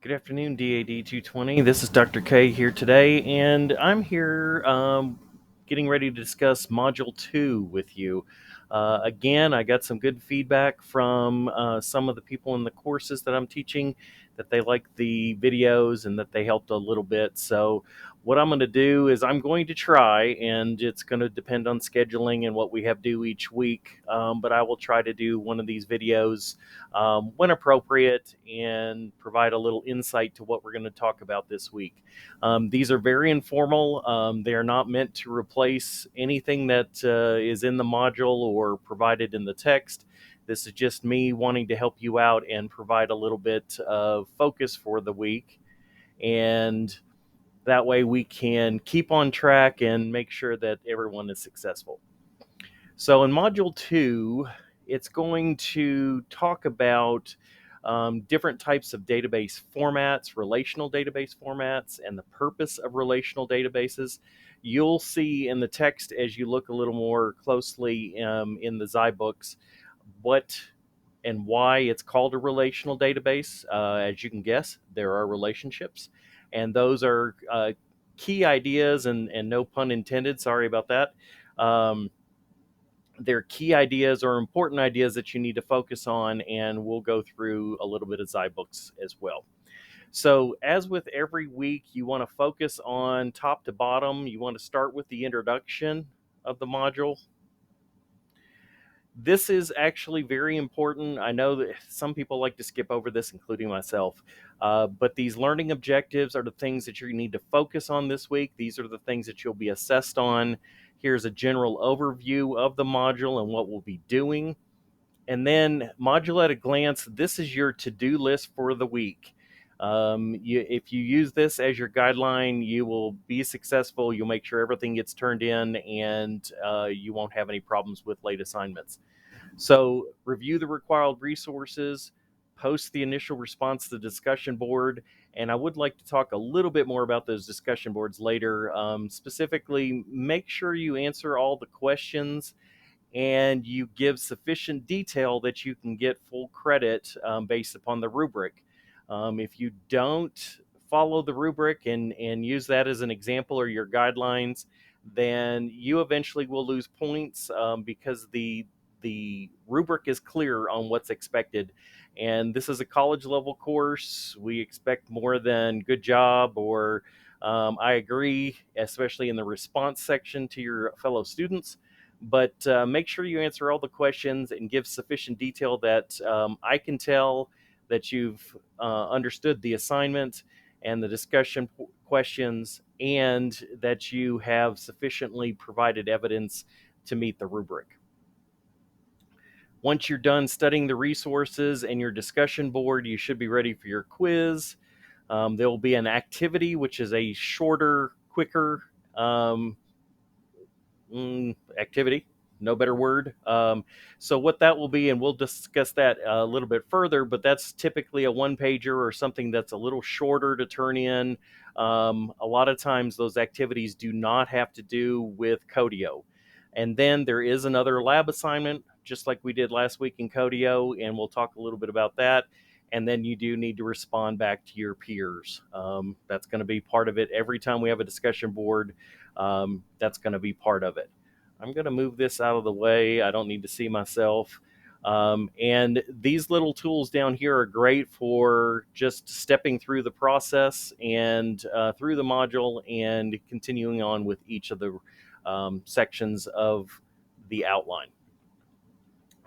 Good afternoon, DAD220. This is Dr. K here today, and I'm here getting ready to discuss Module 2 with you. Again, I got some good feedback from some of the people in the courses that I'm teaching that they liked the videos and that they helped a little bit. So what I'm going to do is I'm going to try, and it's going to depend on scheduling and what we have due each week, but I will try to do one of these videos when appropriate and provide a little insight to what we're going to talk about this week. These are very informal. They are not meant to replace anything that is in the module or provided in the text. This is just me wanting to help you out and provide a little bit of focus for the week. And that way we can keep on track and make sure that everyone is successful. So in Module 2, it's going to talk about different types of database formats, relational database formats, and the purpose of relational databases. You'll see in the text as you look a little more closely in the ZyBooks what and why it's called a relational database. As you can guess, there are relationships, and those are key ideas, and no pun intended, sorry about that. They're key ideas or important ideas that you need to focus on, and we'll go through a little bit of ZyBooks as well. So as with every week, you want to focus on top to bottom. You want to start with the introduction of the module. This is actually very important. I know that some people like to skip over this, including myself, but these learning objectives are the things that you need to focus on this week. These are the things that you'll be assessed on. Here's a general overview of the module and what we'll be doing. And then module at a glance, this is your to-do list for the week. If you use this as your guideline, you will be successful. You'll make sure everything gets turned in, and you won't have any problems with late assignments. So review the required resources, post the initial response to the discussion board, and I would like to talk a little bit more about those discussion boards later. Specifically, make sure you answer all the questions and you give sufficient detail that you can get full credit based upon the rubric. If you don't follow the rubric and use that as an example or your guidelines, then you eventually will lose points because the rubric is clear on what's expected. And this is a college level course. We expect more than good job or I agree, especially in the response section to your fellow students. But make sure you answer all the questions and give sufficient detail that I can tell that you've understood the assignment and the discussion questions, and that you have sufficiently provided evidence to meet the rubric. Once you're done studying the resources and your discussion board, you should be ready for your quiz. There will be an activity, which is a shorter, quicker activity, no better word. So what that will be, and we'll discuss that a little bit further, but that's typically a one-pager or something that's a little shorter to turn in. A lot of times those activities do not have to do with Codio. And then there is another lab assignment, just like we did last week in Codio, and we'll talk a little bit about that. And then you do need to respond back to your peers. That's going to be part of it. Every time we have a discussion board, that's going to be part of it. I'm going to move this out of the way. I don't need to see myself. And these little tools down here are great for just stepping through the process and through the module and continuing on with each of the sections of the outline.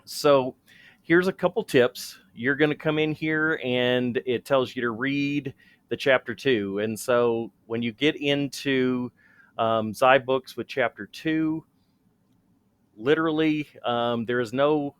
So here's a couple tips. You're going to come in here and it tells you to read the chapter 2. And so when you get into ZyBooks with chapter 2, literally there's no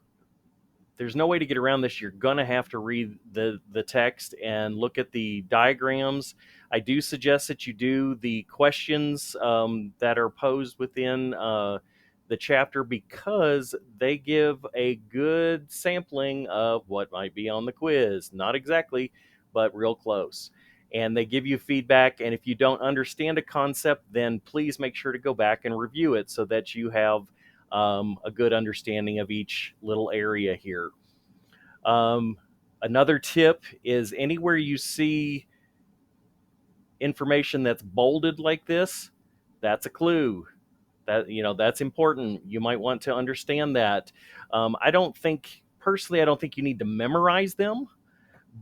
way to get around this. You're going to have to read the text and look at the diagrams. I do suggest that you do the questions that are posed within the chapter, because they give a good sampling of what might be on the quiz. Not exactly, but real close. And they give you feedback. And if you don't understand a concept, then please make sure to go back and review it so that you have a good understanding of each little area here. Another tip is anywhere you see information that's bolded like this, that's a clue. That's important. You might want to understand that. I don't think personally, I don't think you need to memorize them,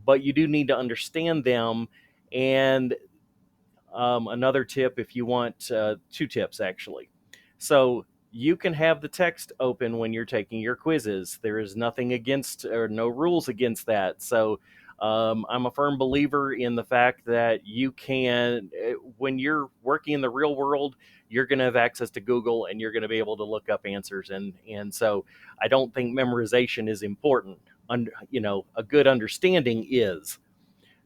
but you do need to understand them. And another tip, if you want, two tips actually. So you can have the text open when you're taking your quizzes. There is nothing against or no rules against that. So I'm a firm believer in the fact that you can, when you're working in the real world, you're going to have access to Google and you're going to be able to look up answers. And so I don't think memorization is important. A good understanding is.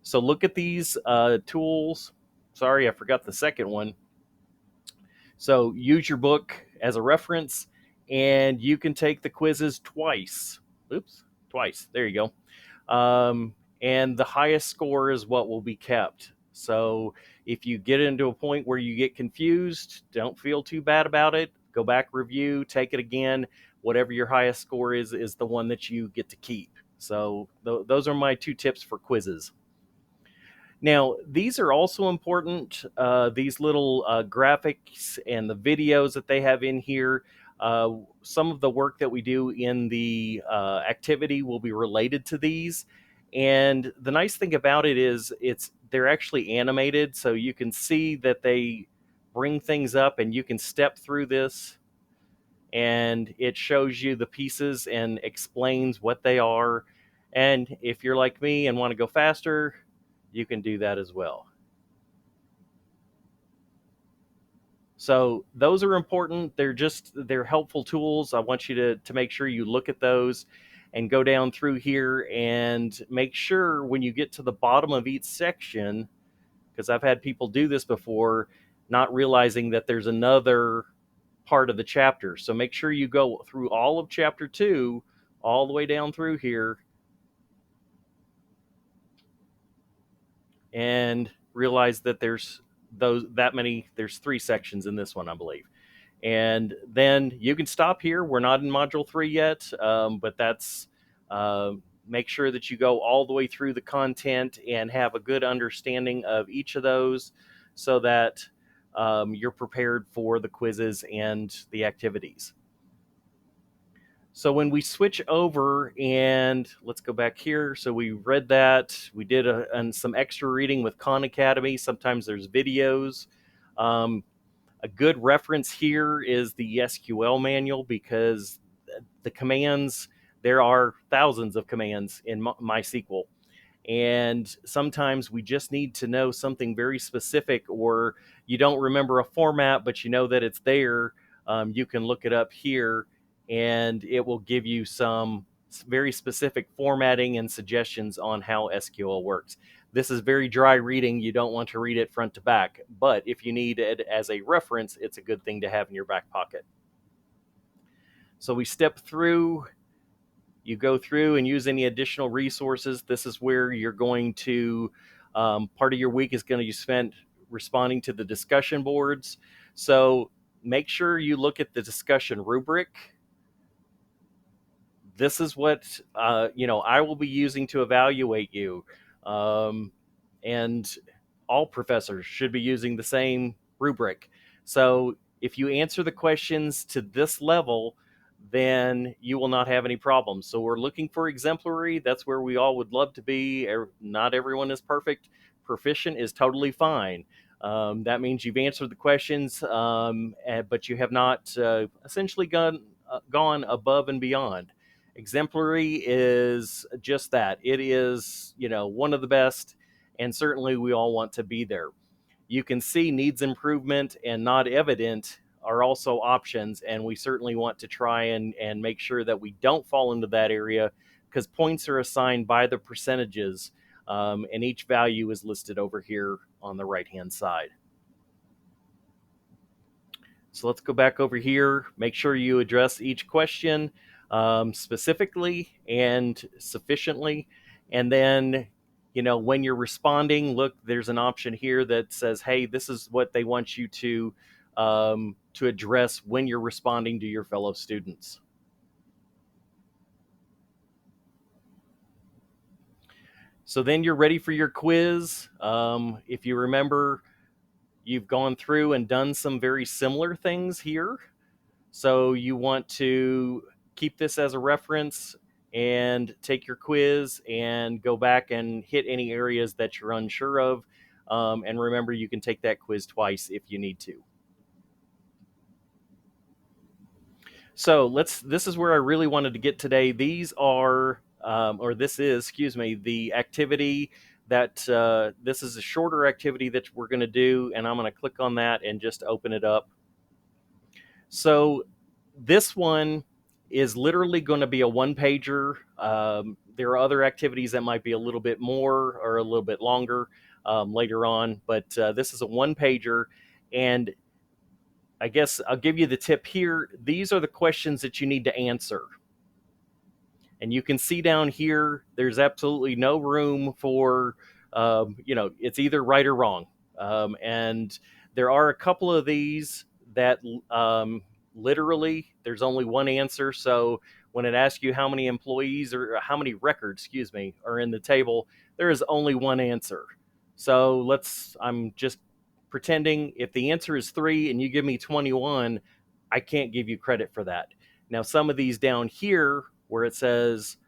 So look at these tools. Sorry, I forgot the second one. So use your book as a reference, and you can take the quizzes twice. Oops, twice. There you go. And the highest score is what will be kept. So if you get into a point where you get confused, don't feel too bad about it. Go back, review, take it again. Whatever your highest score is the one that you get to keep. So those are my two tips for quizzes. Now, these are also important. These little graphics and the videos that they have in here. Some of the work that we do in the activity will be related to these. And the nice thing about it is they're actually animated, so you can see that they bring things up and you can step through this and it shows you the pieces and explains what they are. And if you're like me and want to go faster, you can do that as well. So those are important. They're helpful tools. I want you to make sure you look at those and go down through here and make sure when you get to the bottom of each section, because I've had people do this before, not realizing that there's another part of the chapter. So make sure you go through all of chapter 2 all the way down through here and realize that there's there's 3 sections in this one, I believe. And then you can stop here. We're not in module 3 yet, but that's make sure that you go all the way through the content and have a good understanding of each of those so that you're prepared for the quizzes and the activities. So when we switch over, and let's go back here. So we read that. We did some extra reading with Khan Academy. Sometimes there's videos. A good reference here is the SQL manual, because the commands, there are thousands of commands in MySQL. And sometimes we just need to know something very specific, or you don't remember a format, but you know that it's there. You can look it up here, and it will give you some very specific formatting and suggestions on how SQL works. This is very dry reading. You don't want to read it front to back, but if you need it as a reference, it's a good thing to have in your back pocket. So we step through. You go through and use any additional resources. This is where you're going to, part of your week is going to be spent responding to the discussion boards. So make sure you look at the discussion rubric. This is what, I will be using to evaluate you. And all professors should be using the same rubric. So if you answer the questions to this level, then you will not have any problems. So we're looking for exemplary. That's where we all would love to be. Not everyone is perfect. Proficient is totally fine. That means you've answered the questions, but you have not essentially gone above and beyond. Exemplary is just that. It is, one of the best, and certainly we all want to be there. You can see needs improvement and not evident are also options, and we certainly want to try and make sure that we don't fall into that area, because points are assigned by the percentages, and each value is listed over here on the right hand side. So let's go back over here. Make sure you address each question specifically and sufficiently. And then, when you're responding, look, there's an option here that says, hey, this is what they want you to address when you're responding to your fellow students. So then you're ready for your quiz. If you remember, you've gone through and done some very similar things here. So you want to keep this as a reference and take your quiz and go back and hit any areas that you're unsure of. And remember, you can take that quiz twice if you need to. So this is where I really wanted to get today. These are, or this is, excuse me, the activity that, this is a shorter activity that we're going to do. And I'm going to click on that and just open it up. So this one is literally going to be a one pager. There are other activities that might be a little bit more or a little bit longer later on, but this is a one pager. And I guess I'll give you the tip here. These are the questions that you need to answer. And you can see down here, there's absolutely no room for, it's either right or wrong. And there are a couple of these that literally there's only one answer. So when it asks you how many employees or how many records, excuse me, are in the table, there is only one answer. So I'm just pretending if the answer is 3 and you give me 21, I can't give you credit for that. Now, some of these down here where it says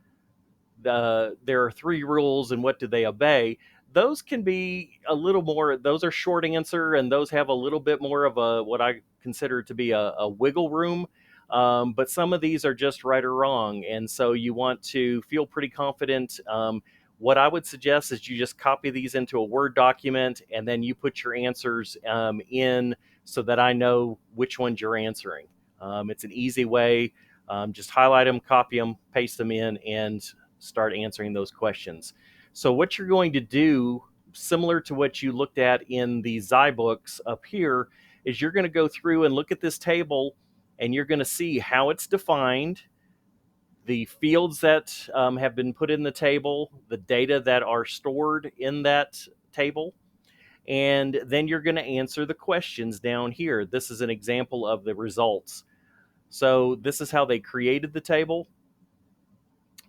there are 3 rules and what do they obey, those can be a little more, those are short answer and those have a little bit more of a what I consider to be a wiggle room. But some of these are just right or wrong. And so you want to feel pretty confident. What I would suggest is you just copy these into a Word document and then you put your answers in so that I know which ones you're answering. It's an easy way. Just highlight them, copy them, paste them in, and start answering those questions. So what you're going to do, similar to what you looked at in the ZyBooks up here, is you're going to go through and look at this table, and you're going to see how it's defined, the fields that have been put in the table, the data that are stored in that table, and then you're going to answer the questions down here. This is an example of the results. So this is how they created the table.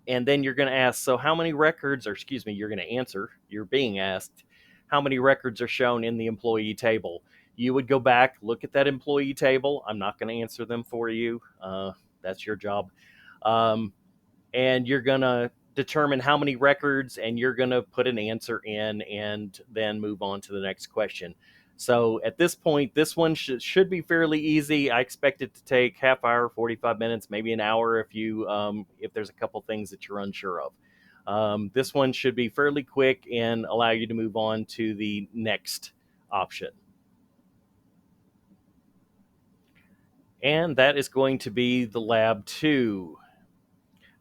And then you're going to ask, so how many records, or excuse me, you're going to answer, you're being asked, how many records are shown in the employee table? You would go back, look at that employee table. I'm not going to answer them for you. That's your job. And you're going to determine how many records, and you're going to put an answer in and then move on to the next question. So at this point, this one should be fairly easy. I expect it to take half hour, 45 minutes, maybe an hour if there's a couple things that you're unsure of. This one should be fairly quick and allow you to move on to the next option. And that is going to be the lab 2.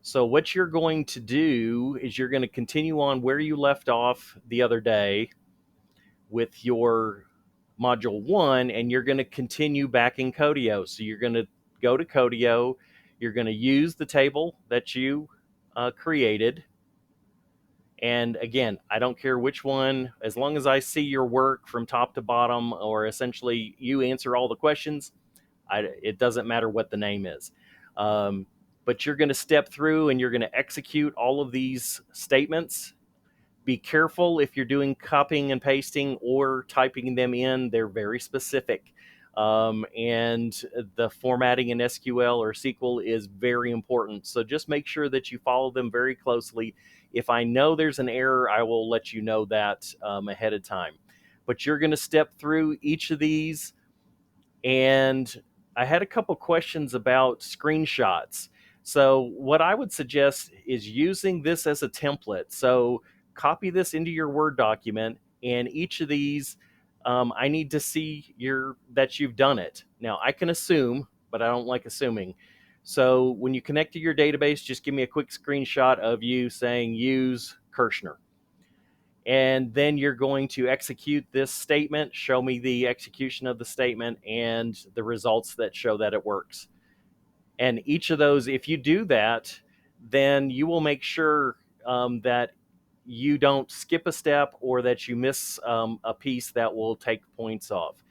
So what you're going to do is you're going to continue on where you left off the other day with your module 1, and you're going to continue back in Codio. So you're going to go to Codio, you're going to use the table that you created. And again, I don't care which one, as long as I see your work from top to bottom, or essentially you answer all the questions, it doesn't matter what the name is. But you're going to step through and you're going to execute all of these statements. Be careful if you're doing copying and pasting or typing them in. They're very specific. And the formatting in SQL or SQL is very important. So just make sure that you follow them very closely. If I know there's an error, I will let you know that ahead of time. But you're going to step through each of these. And I had a couple questions about screenshots. So what I would suggest is using this as a template. So copy this into your Word document, and each of these, I need to see that you've done it. Now, I can assume, but I don't like assuming. So when you connect to your database, just give me a quick screenshot of you saying use Kirshner. And then you're going to execute this statement, show me the execution of the statement and the results that show that it works. And each of those, if you do that, then you will make sure that you don't skip a step or that you miss a piece that will take points off.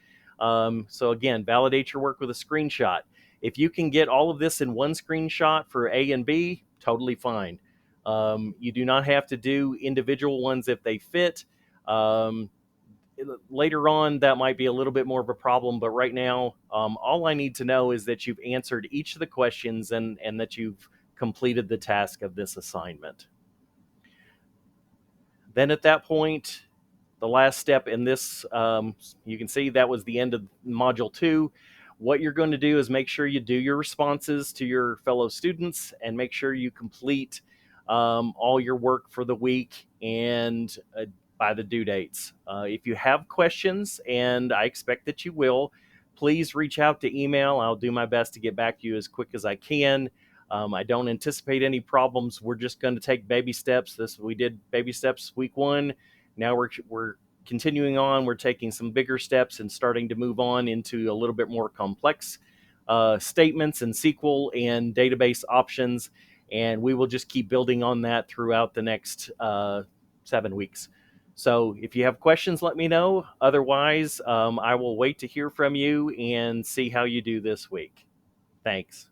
So again, validate your work with a screenshot. If you can get all of this in one screenshot for A and B, totally fine. You do not have to do individual ones if they fit. Um, Later on, that might be a little bit more of a problem, but right now, all I need to know is that you've answered each of the questions and that you've completed the task of this assignment. Then at that point, the last step in this, you can see that was the end of module 2. What you're going to do is make sure you do your responses to your fellow students and make sure you complete all your work for the week and by the due dates. If you have questions, and I expect that you will, please reach out to email. I'll do my best to get back to you as quick as I can. I don't anticipate any problems. We're just going to take baby steps. We did baby steps week 1. Now we're continuing on. We're taking some bigger steps and starting to move on into a little bit more complex statements and SQL and database options. And we will just keep building on that throughout the next 7 weeks. So if you have questions, let me know. Otherwise, I will wait to hear from you and see how you do this week. Thanks.